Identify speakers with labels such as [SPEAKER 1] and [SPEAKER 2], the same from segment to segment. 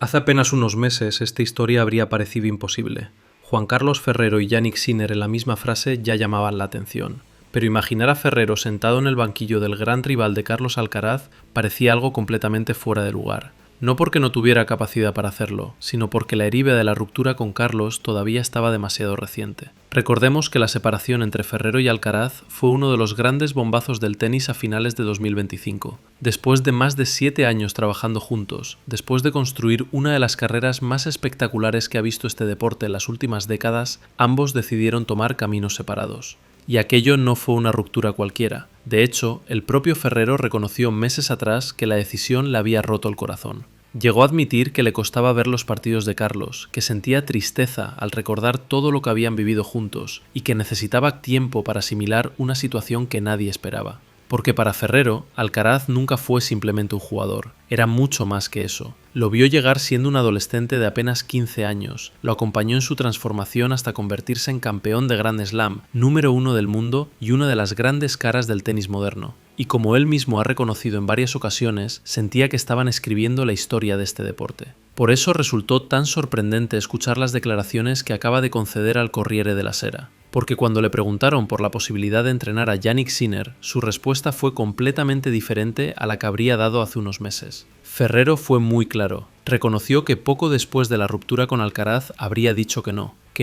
[SPEAKER 1] Hace apenas unos meses esta historia habría parecido imposible. Juan Carlos Ferrero y Jannik Sinner en la misma frase ya llamaban la atención. Pero imaginar a Ferrero sentado en el banquillo del gran rival de Carlos Alcaraz parecía algo completamente fuera de lugar. No porque no tuviera capacidad para hacerlo, sino porque la herida de la ruptura con Carlos todavía estaba demasiado reciente. Recordemos que la separación entre Ferrero y Alcaraz fue uno de los grandes bombazos del tenis a finales de 2025. Después de más de 7 años trabajando juntos, después de construir una de las carreras más espectaculares que ha visto este deporte en las últimas décadas, ambos decidieron tomar caminos separados. Y aquello no fue una ruptura cualquiera. De hecho, el propio Ferrero reconoció meses atrás que la decisión le había roto el corazón. Llegó a admitir que le costaba ver los partidos de Carlos, que sentía tristeza al recordar todo lo que habían vivido juntos y que necesitaba tiempo para asimilar una situación que nadie esperaba. Porque para Ferrero, Alcaraz nunca fue simplemente un jugador, era mucho más que eso. Lo vio llegar siendo un adolescente de apenas 15 años, lo acompañó en su transformación hasta convertirse en campeón de Grand Slam, número 1 del mundo y una de las grandes caras del tenis moderno. Y como él mismo ha reconocido en varias ocasiones, sentía que estaban escribiendo la historia de este deporte. Por eso resultó tan sorprendente escuchar las declaraciones que acaba de conceder al Corriere della Sera. Porque cuando le preguntaron por la posibilidad de entrenar a Jannik Sinner, su respuesta fue completamente diferente a la que habría dado hace unos meses. Ferrero fue muy claro. Reconoció que poco después de la ruptura con Alcaraz habría dicho que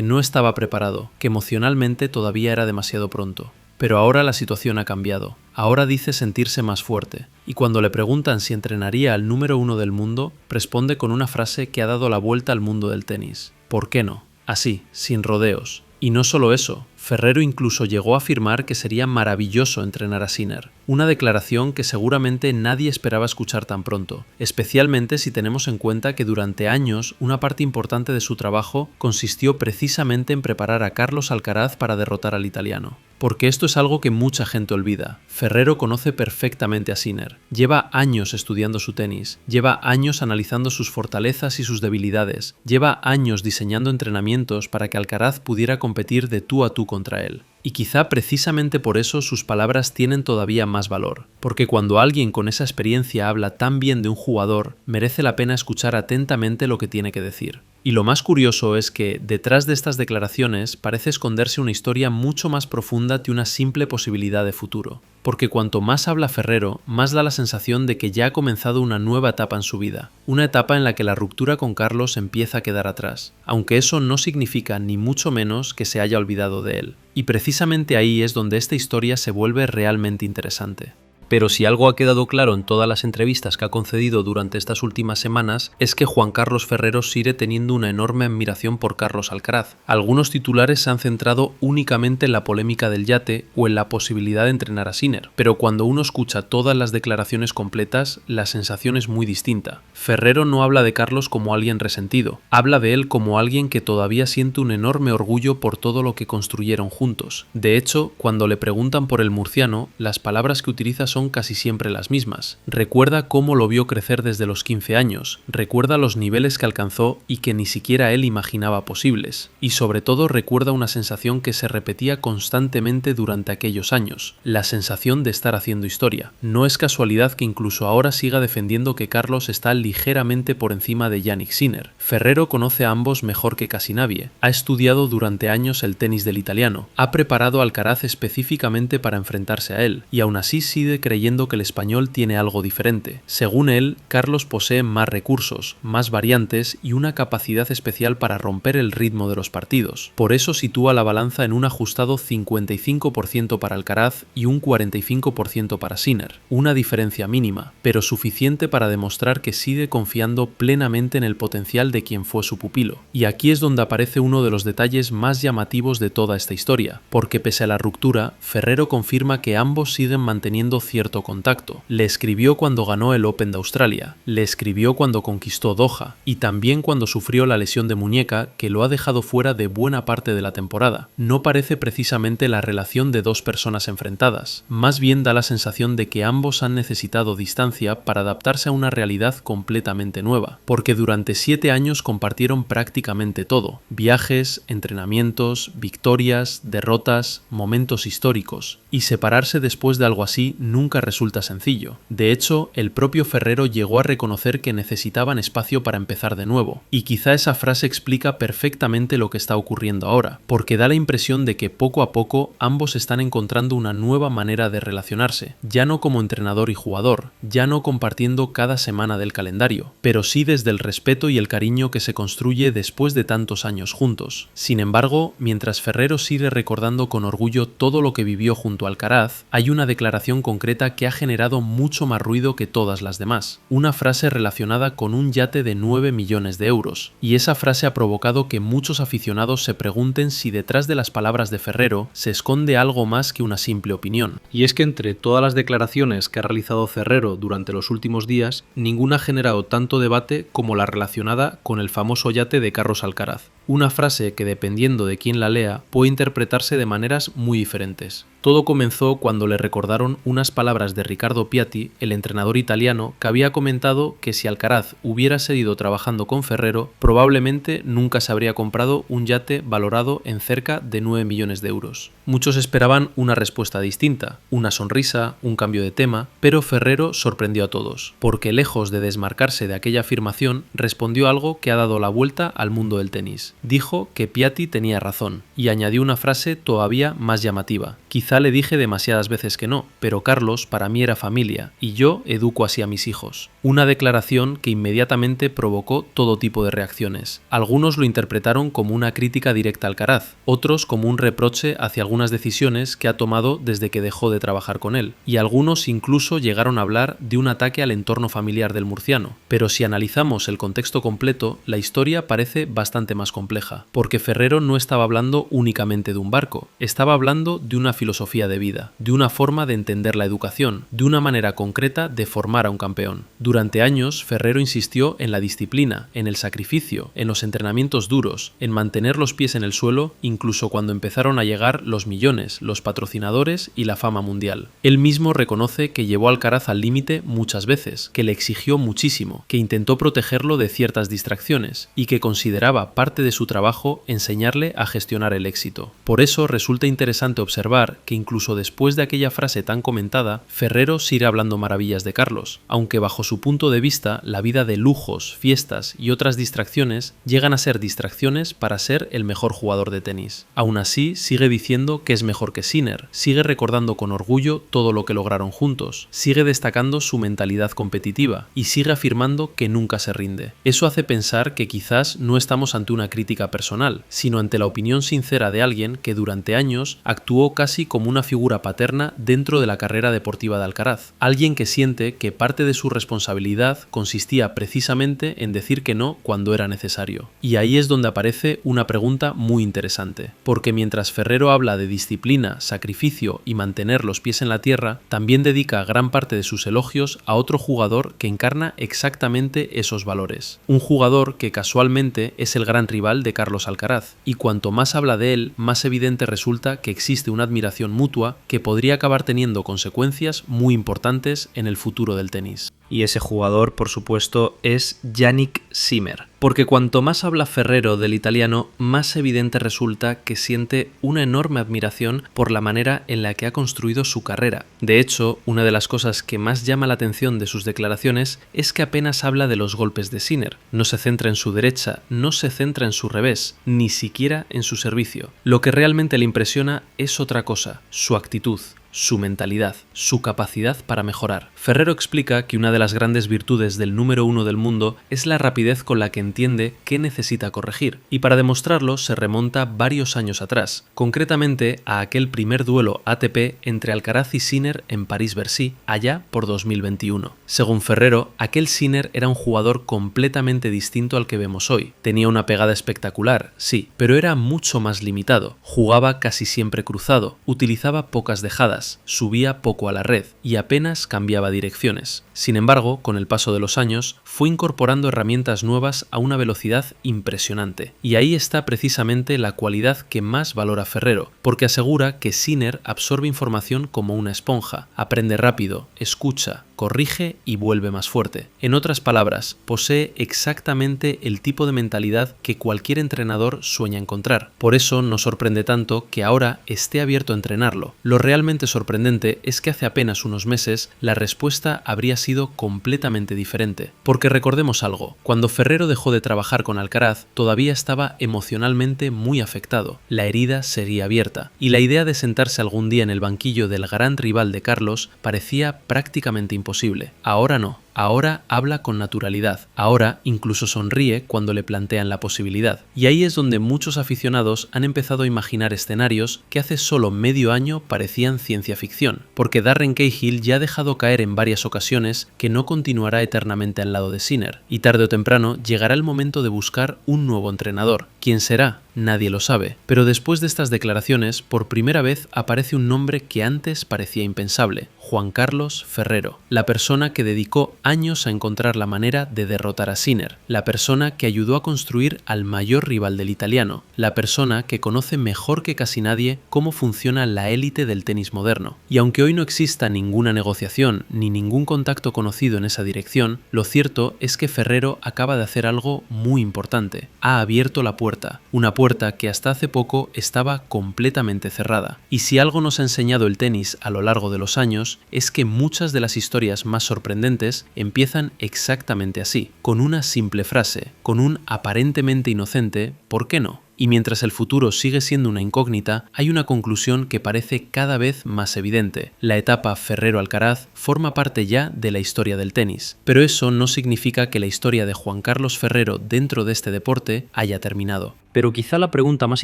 [SPEAKER 1] no estaba preparado, que emocionalmente todavía era demasiado pronto. Pero ahora la situación ha cambiado. Ahora dice sentirse más fuerte. Y cuando le preguntan si entrenaría al número 1 del mundo, responde con una frase que ha dado la vuelta al mundo del tenis. ¿Por qué no? Así, sin rodeos. Y no solo eso, Ferrero incluso llegó a afirmar que sería maravilloso entrenar a Sinner, una declaración que seguramente nadie esperaba escuchar tan pronto, especialmente si tenemos en cuenta que durante años una parte importante de su trabajo consistió precisamente en preparar a Carlos Alcaraz para derrotar al italiano. Porque esto es algo que mucha gente olvida. Ferrero conoce perfectamente a Sinner. Lleva años estudiando su tenis, lleva años analizando sus fortalezas y sus debilidades, lleva años diseñando entrenamientos para que Alcaraz pudiera competir de tú a tú contra él. Y quizá precisamente por eso sus palabras tienen todavía más valor, porque cuando alguien con esa experiencia habla tan bien de un jugador, merece la pena escuchar atentamente lo que tiene que decir. Y lo más curioso es que, detrás de estas declaraciones, parece esconderse una historia mucho más profunda que una simple posibilidad de futuro. Porque cuanto más habla Ferrero, más da la sensación de que ya ha comenzado una nueva etapa en su vida. Una etapa en la que la ruptura con Carlos empieza a quedar atrás. Aunque eso no significa ni mucho menos que se haya olvidado de él. Y precisamente ahí es donde esta historia se vuelve realmente interesante. Pero si algo ha quedado claro en todas las entrevistas que ha concedido durante estas últimas semanas es que Juan Carlos Ferrero sigue teniendo una enorme admiración por Carlos Alcaraz. Algunos titulares se han centrado únicamente en la polémica del yate o en la posibilidad de entrenar a Sinner, pero cuando uno escucha todas las declaraciones completas, la sensación es muy distinta. Ferrero no habla de Carlos como alguien resentido, habla de él como alguien que todavía siente un enorme orgullo por todo lo que construyeron juntos. De hecho, cuando le preguntan por el murciano, las palabras que utiliza son casi siempre las mismas. Recuerda cómo lo vio crecer desde los 15 años, recuerda los niveles que alcanzó y que ni siquiera él imaginaba posibles, y sobre todo recuerda una sensación que se repetía constantemente durante aquellos años, la sensación de estar haciendo historia. No es casualidad que incluso ahora siga defendiendo que Carlos está ligeramente por encima de Jannik Sinner. Ferrero conoce a ambos mejor que casi nadie, ha estudiado durante años el tenis del italiano, ha preparado a Alcaraz específicamente para enfrentarse a él, y aún así sigue creyendo que el español tiene algo diferente. Según él, Carlos posee más recursos, más variantes y una capacidad especial para romper el ritmo de los partidos. Por eso sitúa la balanza en un ajustado 55% para Alcaraz y un 45% para Sinner. Una diferencia mínima, pero suficiente para demostrar que sigue confiando plenamente en el potencial de quien fue su pupilo. Y aquí es donde aparece uno de los detalles más llamativos de toda esta historia, porque pese a la ruptura, Ferrero confirma que ambos siguen manteniendo cierto contacto. Le escribió cuando ganó el Open de Australia, le escribió cuando conquistó Doha y también cuando sufrió la lesión de muñeca que lo ha dejado fuera de buena parte de la temporada. No parece precisamente la relación de dos personas enfrentadas, más bien da la sensación de que ambos han necesitado distancia para adaptarse a una realidad completamente nueva, porque durante 7 años compartieron prácticamente todo: viajes, entrenamientos, victorias, derrotas, momentos históricos, y separarse después de algo así nunca nunca resulta sencillo. De hecho, el propio Ferrero llegó a reconocer que necesitaban espacio para empezar de nuevo, y quizá esa frase explica perfectamente lo que está ocurriendo ahora, porque da la impresión de que poco a poco ambos están encontrando una nueva manera de relacionarse, ya no como entrenador y jugador, ya no compartiendo cada semana del calendario, pero sí desde el respeto y el cariño que se construye después de tantos años juntos. Sin embargo, mientras Ferrero sigue recordando con orgullo todo lo que vivió junto a Alcaraz, hay una declaración concreta que ha generado mucho más ruido que todas las demás, una frase relacionada con un yate de 9 millones de euros, y esa frase ha provocado que muchos aficionados se pregunten si detrás de las palabras de Ferrero se esconde algo más que una simple opinión.
[SPEAKER 2] Y es que entre todas las declaraciones que ha realizado Ferrero durante los últimos días, ninguna ha generado tanto debate como la relacionada con el famoso yate de Carlos Alcaraz. Una frase que, dependiendo de quién la lea, puede interpretarse de maneras muy diferentes. Todo comenzó cuando le recordaron unas palabras de Riccardo Piatti, el entrenador italiano, que había comentado que si Alcaraz hubiera seguido trabajando con Ferrero, probablemente nunca se habría comprado un yate valorado en cerca de 9 millones de euros. Muchos esperaban una respuesta distinta, una sonrisa, un cambio de tema, pero Ferrero sorprendió a todos, porque lejos de desmarcarse de aquella afirmación, respondió algo que ha dado la vuelta al mundo del tenis. Dijo que Piatti tenía razón, y añadió una frase todavía más llamativa. Quizá le dije demasiadas veces que no, pero Carlos para mí era familia, y yo educo así a mis hijos. Una declaración que inmediatamente provocó todo tipo de reacciones. Algunos lo interpretaron como una crítica directa a Alcaraz, otros como un reproche hacia algunas decisiones que ha tomado desde que dejó de trabajar con él, y algunos incluso llegaron a hablar de un ataque al entorno familiar del murciano. Pero si analizamos el contexto completo, la historia parece bastante más compleja, porque Ferrero no estaba hablando únicamente de un barco, estaba hablando de una filosofía de vida, de una forma de entender la educación, de una manera concreta de formar a un campeón. Durante años, Ferrero insistió en la disciplina, en el sacrificio, en los entrenamientos duros, en mantener los pies en el suelo, incluso cuando empezaron a llegar los millones, los patrocinadores y la fama mundial. Él mismo reconoce que llevó a Alcaraz al límite muchas veces, que le exigió muchísimo, que intentó protegerlo de ciertas distracciones y que consideraba parte de su trabajo enseñarle a gestionar el éxito. Por eso resulta interesante observar que incluso después de aquella frase tan comentada, Ferrero sigue hablando maravillas de Carlos, aunque bajo su punto de vista la vida de lujos, fiestas y otras distracciones llegan a ser distracciones para ser el mejor jugador de tenis. Aún así, sigue diciendo que es mejor que Sinner, sigue recordando con orgullo todo lo que lograron juntos, sigue destacando su mentalidad competitiva y sigue afirmando que nunca se rinde. Eso hace pensar que quizás no estamos ante una crítica personal, sino ante la opinión sincera de alguien que durante años actuó casi como una figura paterna dentro de la carrera deportiva de Alcaraz, alguien que siente que parte de su responsabilidad consistía precisamente en decir que no cuando era necesario. Y ahí es donde aparece una pregunta muy interesante, porque mientras Ferrero habla de disciplina, sacrificio y mantener los pies en la tierra, también dedica gran parte de sus elogios a otro jugador que encarna exactamente esos valores. Un jugador que casualmente es el gran rival de Carlos Alcaraz, y cuanto más habla de él, más evidente resulta que existe una admiración mutua que podría acabar teniendo consecuencias muy importantes en el futuro del tenis. Y ese jugador, por supuesto, es Jannik Sinner. Porque cuanto más habla Ferrero del italiano, más evidente resulta que siente una enorme admiración por la manera en la que ha construido su carrera. De hecho, una de las cosas que más llama la atención de sus declaraciones es que apenas habla de los golpes de Sinner. No se centra en su derecha, no se centra en su revés, ni siquiera en su servicio. Lo que realmente le impresiona es otra cosa, su actitud, su mentalidad, su capacidad para mejorar. Ferrero explica que una de las grandes virtudes del número 1 del mundo es la rapidez con la que entiende qué necesita corregir, y para demostrarlo se remonta varios años atrás, concretamente a aquel primer duelo ATP entre Alcaraz y Sinner en París-Bercy, allá por 2021. Según Ferrero, aquel Sinner era un jugador completamente distinto al que vemos hoy. Tenía una pegada espectacular, sí, pero era mucho más limitado. Jugaba casi siempre cruzado, utilizaba pocas dejadas, subía poco a la red y apenas cambiaba direcciones. Sin embargo, con el paso de los años, fue incorporando herramientas nuevas a una velocidad impresionante. Y ahí está precisamente la cualidad que más valora Ferrero, porque asegura que Sinner absorbe información como una esponja, aprende rápido, escucha, corrige y vuelve más fuerte. En otras palabras, posee exactamente el tipo de mentalidad que cualquier entrenador sueña encontrar. Por eso no sorprende tanto que ahora esté abierto a entrenarlo. Lo realmente sorprendente es que hace apenas unos meses la respuesta habría sido completamente diferente. Porque recordemos algo, cuando Ferrero dejó de trabajar con Alcaraz, todavía estaba emocionalmente muy afectado. La herida seguía abierta, y la idea de sentarse algún día en el banquillo del gran rival de Carlos parecía prácticamente imposible. Ahora no. Ahora habla con naturalidad, ahora incluso sonríe cuando le plantean la posibilidad. Y ahí es donde muchos aficionados han empezado a imaginar escenarios que hace solo medio año parecían ciencia ficción, porque Darren Cahill ya ha dejado caer en varias ocasiones que no continuará eternamente al lado de Sinner, y tarde o temprano llegará el momento de buscar un nuevo entrenador. ¿Quién será? Nadie lo sabe, pero después de estas declaraciones, por primera vez aparece un nombre que antes parecía impensable: Juan Carlos Ferrero, la persona que dedicó años a encontrar la manera de derrotar a Sinner, la persona que ayudó a construir al mayor rival del italiano, la persona que conoce mejor que casi nadie cómo funciona la élite del tenis moderno. Y aunque hoy no exista ninguna negociación ni ningún contacto conocido en esa dirección, lo cierto es que Ferrero acaba de hacer algo muy importante: ha abierto la puerta, una puerta que hasta hace poco estaba completamente cerrada. Y si algo nos ha enseñado el tenis a lo largo de los años, es que muchas de las historias más sorprendentes empiezan exactamente así, con una simple frase, con un aparentemente inocente ¿por qué no? Y mientras el futuro sigue siendo una incógnita, hay una conclusión que parece cada vez más evidente: la etapa Ferrero-Alcaraz forma parte ya de la historia del tenis. Pero eso no significa que la historia de Juan Carlos Ferrero dentro de este deporte haya terminado. Pero quizá la pregunta más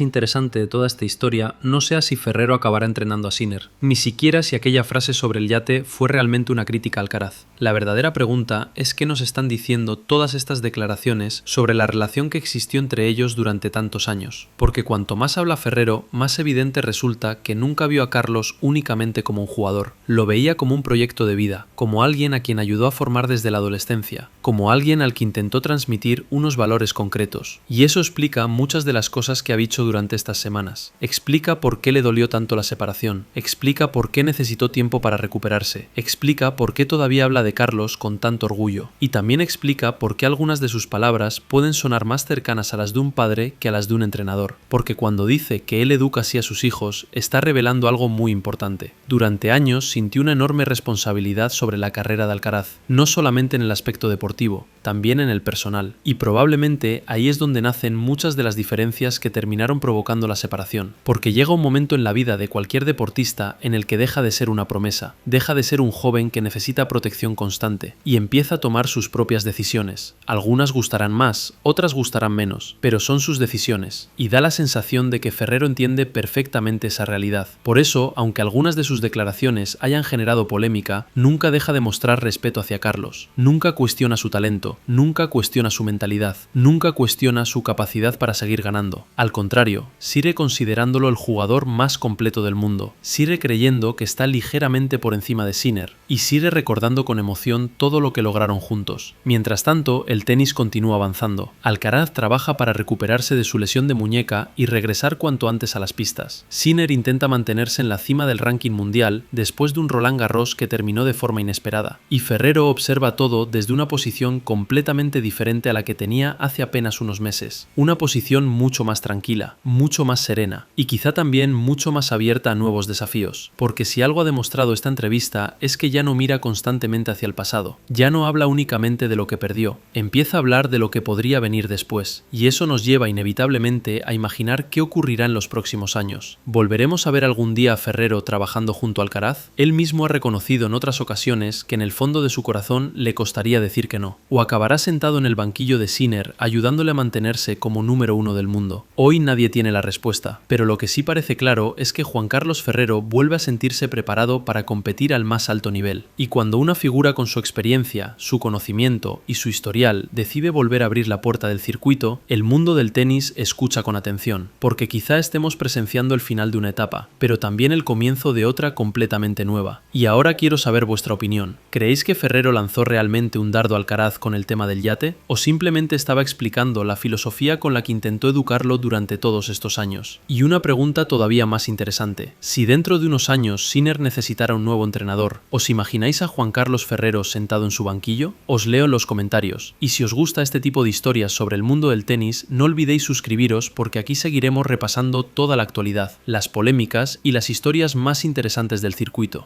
[SPEAKER 2] interesante de toda esta historia no sea si Ferrero acabará entrenando a Sinner, ni siquiera si aquella frase sobre el yate fue realmente una crítica a Alcaraz. La verdadera pregunta es qué nos están diciendo todas estas declaraciones sobre la relación que existió entre ellos durante tantos años. Porque cuanto más habla Ferrero, más evidente resulta que nunca vio a Carlos únicamente como un jugador. Lo veía como un proyecto de vida, como alguien a quien ayudó a formar desde la adolescencia, como alguien al que intentó transmitir unos valores concretos. Y eso explica muchas de las cosas que ha dicho durante estas semanas. Explica por qué le dolió tanto la separación, explica por qué necesitó tiempo para recuperarse, explica por qué todavía habla de Carlos con tanto orgullo, y también explica por qué algunas de sus palabras pueden sonar más cercanas a las de un padre que a las de un entrenador, porque cuando dice que él educa así a sus hijos, está revelando algo muy importante. Durante años sintió una enorme responsabilidad sobre la carrera de Alcaraz, no solamente en el aspecto deportivo, también en el personal, y probablemente ahí es donde nacen muchas de las diferencias que terminaron provocando la separación, porque llega un momento en la vida de cualquier deportista en el que deja de ser una promesa, deja de ser un joven que necesita protección constante, y empieza a tomar sus propias decisiones. Algunas gustarán más, otras gustarán menos, pero son sus decisiones, y da la sensación de que Ferrero entiende perfectamente esa realidad. Por eso, aunque algunas de sus declaraciones hayan generado polémica, nunca deja de mostrar respeto hacia Carlos, nunca cuestiona su talento, nunca cuestiona su mentalidad, nunca cuestiona su capacidad para seguir ganando. Al contrario, sigue considerándolo el jugador más completo del mundo, sigue creyendo que está ligeramente por encima de Sinner, y sigue recordando con emoción todo lo que lograron juntos. Mientras tanto, el tenis continúa avanzando. Alcaraz trabaja para recuperarse de su lesión de muñeca y regresar cuanto antes a las pistas. Sinner intenta mantenerse en la cima del ranking mundial después de un Roland Garros que terminó de forma inesperada, y Ferrero observa todo desde una posición completamente diferente a la que tenía hace apenas unos meses. Una posición mucho más tranquila, mucho más serena, y quizá también mucho más abierta a nuevos desafíos, porque si algo ha demostrado esta entrevista es que ya no mira constantemente hacia el pasado, ya no habla únicamente de lo que perdió, empieza a hablar de lo que podría venir después, y eso nos lleva inevitablemente a imaginar qué ocurrirá en los próximos años. ¿Volveremos a ver algún día a Ferrero trabajando junto a Alcaraz? Él mismo ha reconocido en otras ocasiones que en el fondo de su corazón le costaría decir que no, o acabará sentado en el banquillo de Sinner ayudándole a mantenerse como número uno
[SPEAKER 1] 1 del mundo. Hoy nadie tiene la respuesta, pero lo que sí parece claro es que Juan Carlos Ferrero vuelve a sentirse preparado para competir al más alto nivel. Y cuando una figura con su experiencia, su conocimiento y su historial decide volver a abrir la puerta del circuito, el mundo del tenis escucha con atención, porque quizá estemos presenciando el final de una etapa, pero también el comienzo de otra completamente nueva. Y ahora quiero saber vuestra opinión. ¿Creéis que Ferrero lanzó realmente un dardo a Alcaraz con el tema del yate? ¿O simplemente estaba explicando la filosofía con la que intentó educarlo durante todos estos años? Y una pregunta todavía más interesante. Si dentro de unos años Sinner necesitara un nuevo entrenador, ¿os imagináis a Juan Carlos Ferrero sentado en su banquillo? Os leo en los comentarios. Y si os gusta este tipo de historias sobre el mundo del tenis, no olvidéis suscribiros porque aquí seguiremos repasando toda la actualidad, las polémicas y las historias más interesantes del circuito.